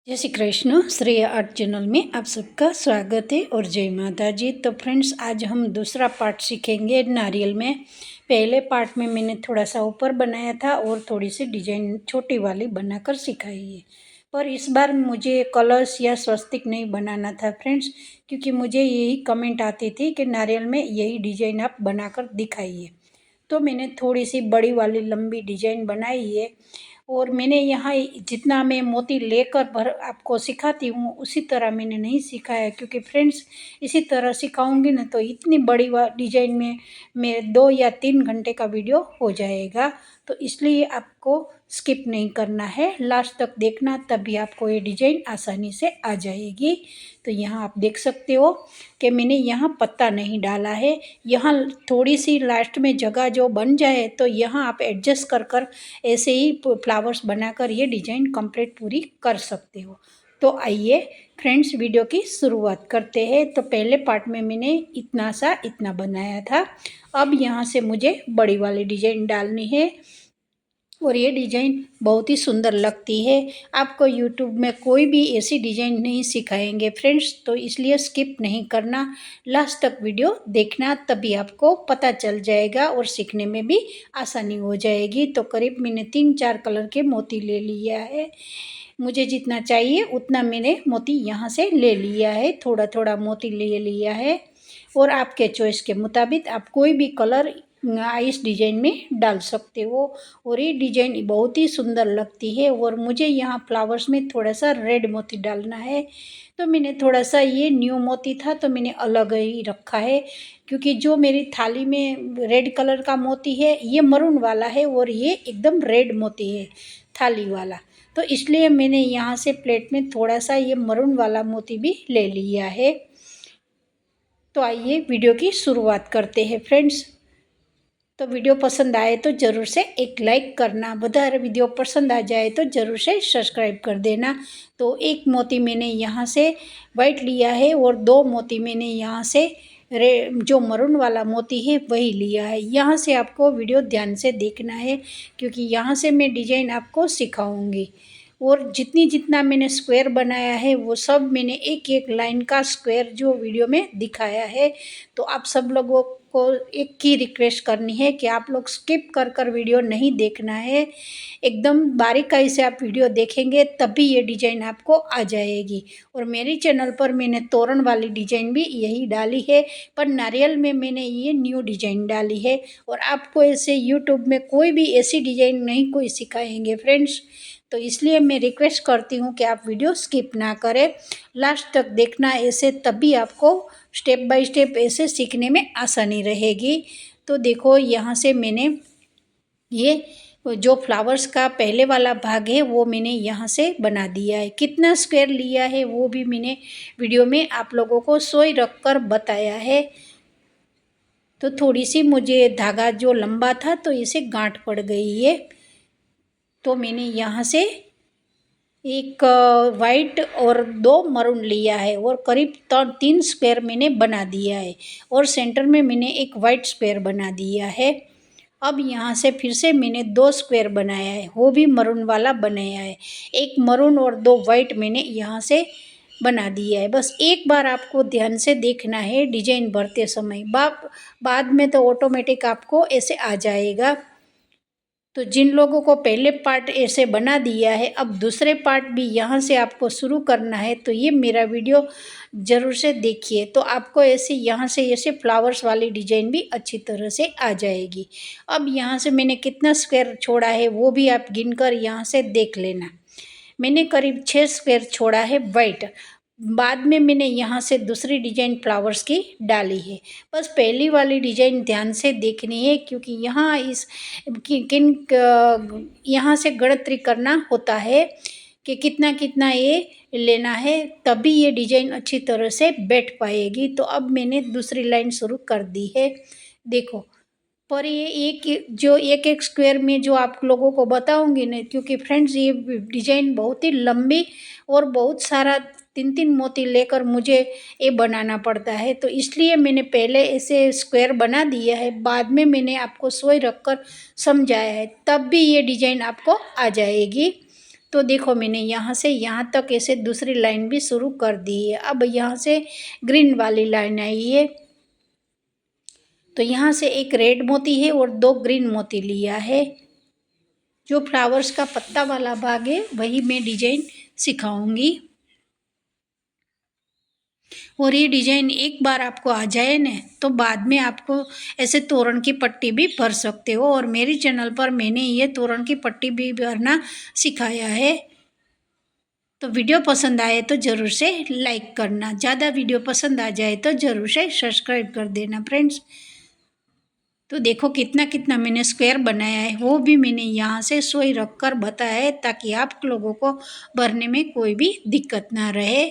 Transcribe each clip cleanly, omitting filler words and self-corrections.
जय श्री कृष्ण। श्रेय art channel में आप सबका स्वागत है और जय माता जी। तो फ्रेंड्स, आज हम दूसरा पार्ट सीखेंगे नारियल में। पहले पार्ट में मैंने थोड़ा सा ऊपर बनाया था और थोड़ी सी डिजाइन छोटी वाली बनाकर सिखाई है। पर इस बार मुझे कलश या स्वस्तिक नहीं बनाना था फ्रेंड्स, क्योंकि मुझे यही कमेंट आती थी कि नारियल में यही डिजाइन आप बनाकर दिखाइए। तो मैंने थोड़ी सी बड़ी वाली लंबी डिजाइन बनाई है। और मैंने यहाँ जितना मैं मोती लेकर भर आपको सिखाती हूँ उसी तरह मैंने नहीं सिखाया, क्योंकि फ्रेंड्स इसी तरह सिखाऊंगी ना तो इतनी बड़ी डिजाइन में मेरे 2 या 3 घंटे का वीडियो हो जाएगा। तो इसलिए आपको स्किप नहीं करना है, लास्ट तक देखना, तभी आपको ये डिजाइन आसानी से आ जाएगी। तो यहाँ आप देख सकते हो कि मैंने यहाँ पत्ता नहीं डाला है। यहाँ थोड़ी सी लास्ट में जगह जो बन जाए तो यहाँ आप एडजस्ट कर कर ऐसे ही फ्लावर्स बनाकर ये डिजाइन कंप्लीट पूरी कर सकते हो। तो आइए फ्रेंड्स, वीडियो की शुरुआत करते हैं। तो पहले पार्ट में मैंने इतना बनाया था। अब यहाँ से मुझे बड़ी वाली डिजाइन डालनी है और ये डिजाइन बहुत ही सुंदर लगती है। आपको यूट्यूब में कोई भी ऐसी डिजाइन नहीं सिखाएंगे फ्रेंड्स, तो इसलिए स्किप नहीं करना, लास्ट तक वीडियो देखना, तभी आपको पता चल जाएगा और सीखने में भी आसानी हो जाएगी। तो करीब मैंने 3-4 कलर के मोती ले लिया है। मुझे जितना चाहिए उतना मैंने मोती यहाँ से ले लिया है, थोड़ा थोड़ा मोती ले लिया है। और आपके चॉइस के मुताबिक आप कोई भी कलर इस डिजाइन में डाल सकते हो। और ये डिजाइन बहुत ही सुंदर लगती है। और मुझे यहाँ फ्लावर्स में थोड़ा सा रेड मोती डालना है, तो मैंने थोड़ा सा ये न्यू मोती था तो मैंने अलग ही रखा है, क्योंकि जो मेरी थाली में रेड कलर का मोती है ये मरून वाला है और ये एकदम रेड मोती है थाली वाला। तो इसलिए मैंने यहाँ से प्लेट में थोड़ा सा ये मरून वाला मोती भी ले लिया है। तो आइए वीडियो की शुरुआत करते हैं फ्रेंड्स। तो वीडियो पसंद आए तो ज़रूर से एक लाइक करना, अगर वीडियो पसंद आ जाए तो ज़रूर से सब्सक्राइब कर देना। तो एक मोती मैंने यहाँ से वाइट लिया है और 2 मोती मैंने यहाँ से जो मरून वाला मोती है वही लिया है। यहाँ से आपको वीडियो ध्यान से देखना है, क्योंकि यहाँ से मैं डिजाइन आपको सिखाऊंगी। और जितना मैंने स्क्वायर बनाया है वो सब मैंने एक एक लाइन का स्क्वायर जो वीडियो में दिखाया है। तो आप सब लोगों को एक ही रिक्वेस्ट करनी है कि आप लोग स्किप कर कर वीडियो नहीं देखना है, एकदम बारीकाई से आप वीडियो देखेंगे तभी ये डिजाइन आपको आ जाएगी। और मेरे चैनल पर मैंने तोरण वाली डिजाइन भी यही डाली है, पर नारियल में मैंने ये न्यू डिजाइन डाली है। और आपको ऐसे यूट्यूब में कोई भी ऐसी डिजाइन नहीं कोई सिखाएंगे फ्रेंड्स, तो इसलिए मैं रिक्वेस्ट करती हूँ कि आप वीडियो स्किप ना करें, लास्ट तक देखना, ऐसे तभी आपको स्टेप बाय स्टेप ऐसे सीखने में आसानी रहेगी। तो देखो यहाँ से मैंने ये जो फ्लावर्स का पहले वाला भाग है वो मैंने यहाँ से बना दिया है। कितना स्क्वायर लिया है वो भी मैंने वीडियो में आप लोगों को सोई रख कर बताया है। तो थोड़ी सी मुझे धागा जो लंबा था तो इसे गांठ पड़ गई है, तो मैंने यहाँ से एक वाइट और 2 मरून लिया है और करीब 3 स्क्वायर मैंने बना दिया है। और सेंटर में मैंने एक वाइट स्क्वायर बना दिया है। अब यहाँ से फिर से मैंने 2 स्क्वायर बनाया है, वो भी मरून वाला बनाया है। एक मरून और 2 वाइट मैंने यहाँ से बना दिया है। बस एक बार आपको ध्यान से देखना है डिजाइन भरते समय, बाद में तो ऑटोमेटिक आपको ऐसे आ जाएगा। तो जिन लोगों को पहले पार्ट ऐसे बना दिया है, अब दूसरे पार्ट भी यहाँ से आपको शुरू करना है, तो ये मेरा वीडियो ज़रूर से देखिए। तो आपको ऐसे यहाँ से ऐसे फ्लावर्स वाली डिजाइन भी अच्छी तरह से आ जाएगी। अब यहाँ से मैंने कितना स्क्वायर छोड़ा है वो भी आप गिनकर यहाँ से देख लेना। मैंने करीब 6 स्क्वायर छोड़ा है वाइट। बाद में मैंने यहाँ से दूसरी डिजाइन फ्लावर्स की डाली है। बस पहली वाली डिजाइन ध्यान से देखनी है, क्योंकि यहाँ यहाँ से गणतरी करना होता है कि कितना कितना ये लेना है, तभी ये डिजाइन अच्छी तरह से बैठ पाएगी। तो अब मैंने दूसरी लाइन शुरू कर दी है। देखो, पर ये एक एक स्क्वायर में जो आप लोगों को बताऊंगी ना, क्योंकि फ्रेंड्स ये डिजाइन बहुत ही लंबी और बहुत सारा 3-3 मोती लेकर मुझे ये बनाना पड़ता है, तो इसलिए मैंने पहले ऐसे स्क्वायर बना दिया है, बाद में मैंने आपको सोई रख कर समझाया है, तब भी ये डिजाइन आपको आ जाएगी। तो देखो मैंने यहाँ से यहाँ तक ऐसे दूसरी लाइन भी शुरू कर दी है। अब यहाँ से ग्रीन वाली लाइन आई है, तो यहाँ से एक रेड मोती है और 2 ग्रीन मोती लिया है। जो फ्लावर्स का पत्ता वाला भाग है वही मैं डिजाइन सिखाऊंगी। और ये डिजाइन एक बार आपको आ जाए ना तो बाद में आपको ऐसे तोरण की पट्टी भी भर सकते हो। और मेरे चैनल पर मैंने ये तोरण की पट्टी भी भरना सिखाया है। तो वीडियो पसंद आए तो ज़रूर से लाइक करना, ज़्यादा वीडियो पसंद आ जाए तो ज़रूर से सब्सक्राइब कर देना फ्रेंड्स। तो देखो कितना कितना मैंने स्क्वायर बनाया है, वो भी मैंने यहाँ से सुई रख कर बताया है ताकि आप लोगों को भरने में कोई भी दिक्कत ना रहे।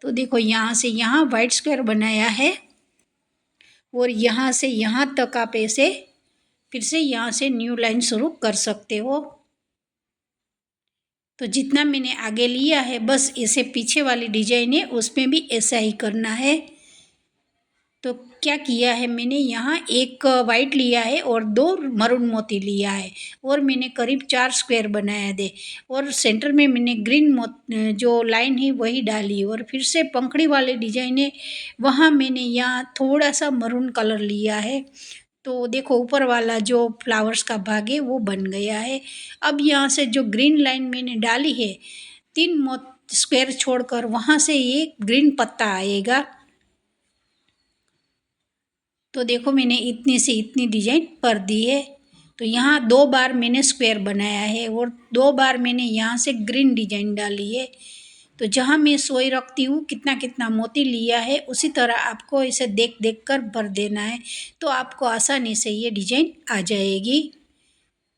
तो देखो यहाँ से यहाँ वाइट स्क्वायर बनाया है और यहाँ से यहाँ तक आप ऐसे फिर से यहाँ से न्यू लाइन शुरू कर सकते हो। तो जितना मैंने आगे लिया है बस ऐसे पीछे वाली डिजाइन है उसमें भी ऐसा ही करना है। तो क्या किया है मैंने यहाँ एक वाइट लिया है और 2 मरून मोती लिया है और मैंने करीब 4 स्क्वायर बनाया दे और सेंटर में मैंने ग्रीन जो लाइन है वही डाली और फिर से पंखड़ी वाले डिजाइन है वहाँ मैंने यहाँ थोड़ा सा मरून कलर लिया है। तो देखो ऊपर वाला जो फ्लावर्स का भाग है वो बन गया है। अब यहाँ से जो ग्रीन लाइन मैंने डाली है 3 स्क्वायर छोड़कर वहाँ से ये ग्रीन पत्ता आएगा। तो देखो मैंने इतनी से इतनी डिजाइन कर दी है। तो यहाँ 2 बार मैंने स्क्वायर बनाया है और 2 बार मैंने यहाँ से ग्रीन डिजाइन डाली है। तो जहाँ मैं सुई रखती हूँ कितना कितना मोती लिया है उसी तरह आपको इसे देख देख कर भर देना है, तो आपको आसानी से ये डिजाइन आ जाएगी।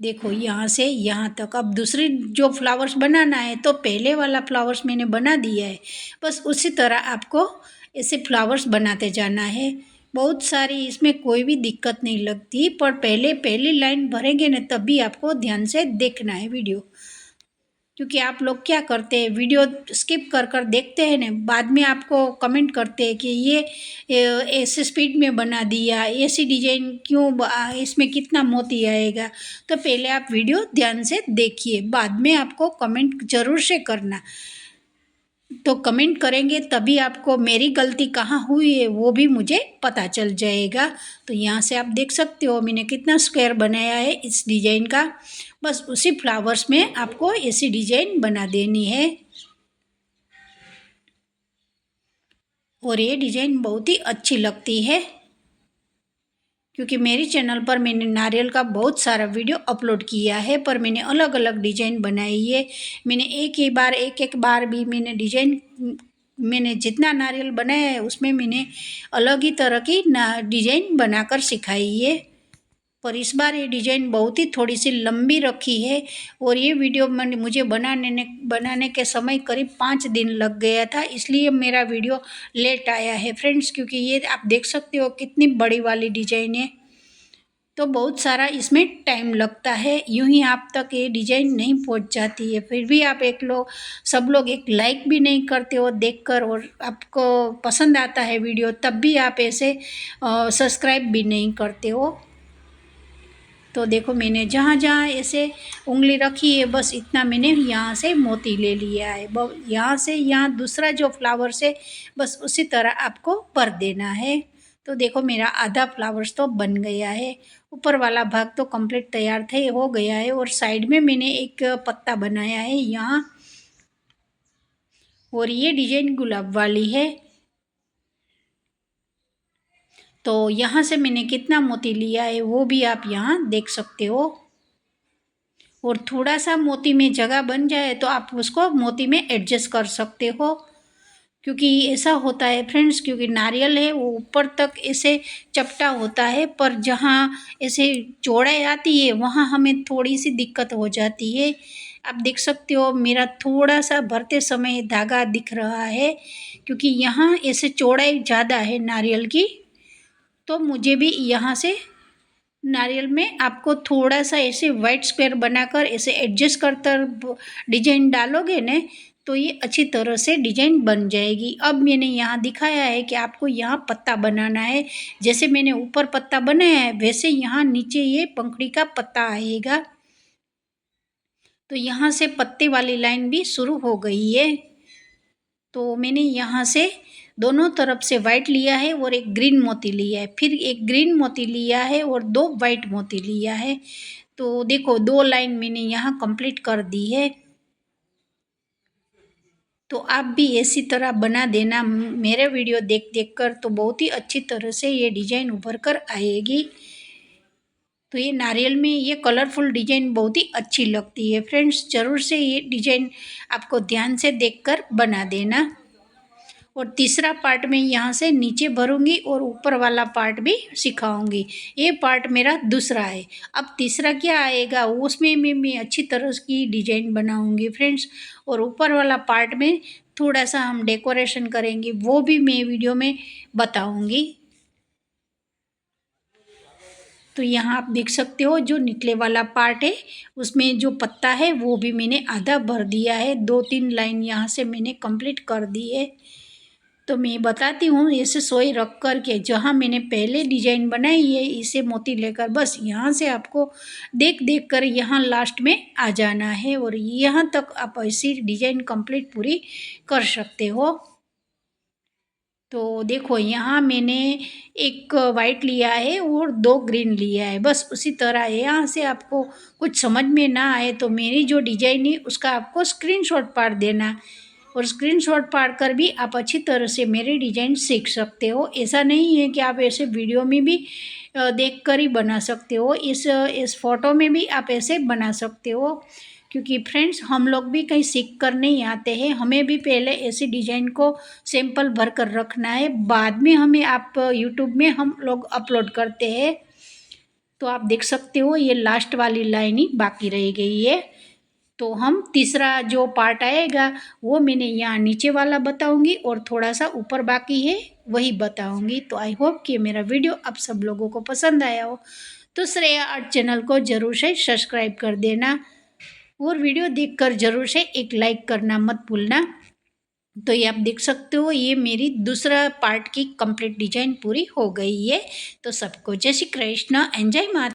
देखो यहाँ से यहाँ तक। अब दूसरी जो फ्लावर्स बनाना है तो पहले वाला फ्लावर्स मैंने बना दिया है, बस उसी तरह आपको ऐसे फ्लावर्स बनाते जाना है। बहुत सारी इसमें कोई भी दिक्कत नहीं लगती, पर पहली लाइन भरेंगे ना तभी आपको ध्यान से देखना है वीडियो। क्योंकि आप लोग क्या करते हैं वीडियो स्किप कर कर देखते हैं ना, बाद में आपको कमेंट करते हैं कि ये ऐसे स्पीड में बना दिया, ऐसी डिजाइन क्यों, इसमें कितना मोती आएगा। तो पहले आप वीडियो ध्यान से देखिए, बाद में आपको कमेंट ज़रूर से करना। तो कमेंट करेंगे तभी आपको मेरी गलती कहाँ हुई है वो भी मुझे पता चल जाएगा। तो यहाँ से आप देख सकते हो मैंने कितना स्क्वायर बनाया है इस डिजाइन का। बस उसी फ्लावर्स में आपको ऐसी डिजाइन बना देनी है। और ये डिजाइन बहुत ही अच्छी लगती है क्योंकि मेरे चैनल पर मैंने नारियल का बहुत सारा वीडियो अपलोड किया है, पर मैंने अलग अलग डिजाइन बनाई है। मैंने एक बार भी मैंने डिजाइन, मैंने जितना नारियल बनाया है उसमें मैंने अलग ही तरह की डिजाइन बनाकर सिखाई है। पर इस बार ये डिजाइन बहुत ही थोड़ी सी लंबी रखी है और ये वीडियो मुझे बनाने के समय करीब 5 दिन लग गया था, इसलिए मेरा वीडियो लेट आया है फ्रेंड्स। क्योंकि ये आप देख सकते हो कितनी बड़ी वाली डिजाइन है, तो बहुत सारा इसमें टाइम लगता है, यूं ही आप तक ये डिजाइन नहीं पहुंच जाती है। फिर भी आप सब लोग एक लाइक भी नहीं करते हो देखकर, और आपको पसंद आता है वीडियो तब भी आप ऐसे सब्सक्राइब भी नहीं करते हो। तो देखो मैंने जहाँ जहाँ ऐसे उंगली रखी है बस इतना मैंने यहाँ से मोती ले लिया है। यहाँ से यहाँ दूसरा जो फ्लावर्स है बस उसी तरह आपको भर देना है। तो देखो मेरा आधा फ्लावर्स तो बन गया है, ऊपर वाला भाग तो कंप्लीट तैयार थे हो गया है और साइड में मैंने एक पत्ता बनाया है यहाँ। और ये डिजाइन गुलाब वाली है। तो यहाँ से मैंने कितना मोती लिया है वो भी आप यहाँ देख सकते हो। और थोड़ा सा मोती में जगह बन जाए तो आप उसको मोती में एडजस्ट कर सकते हो, क्योंकि ऐसा होता है फ्रेंड्स, क्योंकि नारियल है वो ऊपर तक ऐसे चपटा होता है, पर जहाँ ऐसे चौड़ाई आती है वहाँ हमें थोड़ी सी दिक्कत हो जाती है। आप देख सकते हो मेरा थोड़ा सा भरते समय धागा दिख रहा है, क्योंकि यहाँ ऐसे चौड़ाई ज़्यादा है नारियल की। तो मुझे भी यहाँ से नारियल में आपको थोड़ा सा ऐसे वाइट स्क्वायर बनाकर ऐसे एडजस्ट कर डिजाइन डालोगे न तो ये अच्छी तरह से डिजाइन बन जाएगी। अब मैंने यहाँ दिखाया है कि आपको यहाँ पत्ता बनाना है, जैसे मैंने ऊपर पत्ता बनाया है वैसे यहाँ नीचे ये पंखड़ी का पत्ता आएगा। तो यहाँ से पत्ते वाली लाइन भी शुरू हो गई है। तो मैंने यहाँ से दोनों तरफ से वाइट लिया है और एक ग्रीन मोती लिया है, फिर एक ग्रीन मोती लिया है और 2 वाइट मोती लिया है। तो देखो 2 लाइन मैंने यहाँ कंप्लीट कर दी है। तो आप भी इसी तरह बना देना मेरे वीडियो देख कर, तो बहुत ही अच्छी तरह से ये डिजाइन उभर कर आएगी। तो ये नारियल में ये कलरफुल डिजाइन बहुत ही अच्छी लगती है फ्रेंड्स। ज़रूर से ये डिजाइन आपको ध्यान से देखकर बना देना। और तीसरा पार्ट में यहाँ से नीचे भरूंगी और ऊपर वाला पार्ट भी सिखाऊंगी। ये पार्ट मेरा दूसरा है। अब तीसरा क्या आएगा उसमें मैं अच्छी तरह की डिजाइन बनाऊंगी फ्रेंड्स। और ऊपर वाला पार्ट में थोड़ा सा हम डेकोरेशन करेंगे, वो भी मैं वीडियो में बताऊंगी। तो यहाँ आप देख सकते हो जो निचले वाला पार्ट है उसमें जो पत्ता है वो भी मैंने आधा भर दिया है। 2-3 लाइन यहाँ से मैंने कंप्लीट कर दी है। तो मैं बताती हूँ, ऐसे सोई रख कर के जहाँ मैंने पहले डिजाइन बनाई है इसे मोती लेकर बस यहाँ से आपको देख देख कर यहाँ लास्ट में आ जाना है और यहाँ तक आप ऐसी डिजाइन कंप्लीट पूरी कर सकते हो। तो देखो यहाँ मैंने एक वाइट लिया है और 2 ग्रीन लिया है, बस उसी तरह है। यहाँ से आपको कुछ समझ में ना आए तो मेरी जो डिजाइन है उसका आपको स्क्रीनशॉट पाड़ देना और स्क्रीनशॉट पाड़ कर भी आप अच्छी तरह से मेरी डिजाइन सीख सकते हो। ऐसा नहीं है कि आप ऐसे वीडियो में भी देख कर ही बना सकते हो, इस फोटो में भी आप ऐसे बना सकते हो। क्योंकि फ्रेंड्स हम लोग भी कहीं सीख कर नहीं आते हैं, हमें भी पहले ऐसी डिजाइन को सैंपल भर कर रखना है, बाद में हमें आप यूट्यूब में हम लोग अपलोड करते हैं। तो आप देख सकते हो ये लास्ट वाली लाइन ही बाकी रह गई है। तो हम तीसरा जो पार्ट आएगा वो मैंने यहाँ नीचे वाला बताऊंगी और थोड़ा सा ऊपर बाकी है वही बताऊंगी। तो आई होप कि मेरा वीडियो आप सब लोगों को पसंद आया हो। तो श्रेया आर्ट चैनल को ज़रूर से सब्सक्राइब कर देना और वीडियो देखकर ज़रूर से एक लाइक करना मत भूलना। तो ये आप देख सकते हो ये मेरी दूसरा पार्ट की कंप्लीट डिजाइन पूरी हो गई है। तो सबको जय श्री कृष्ण, एंजॉय माता।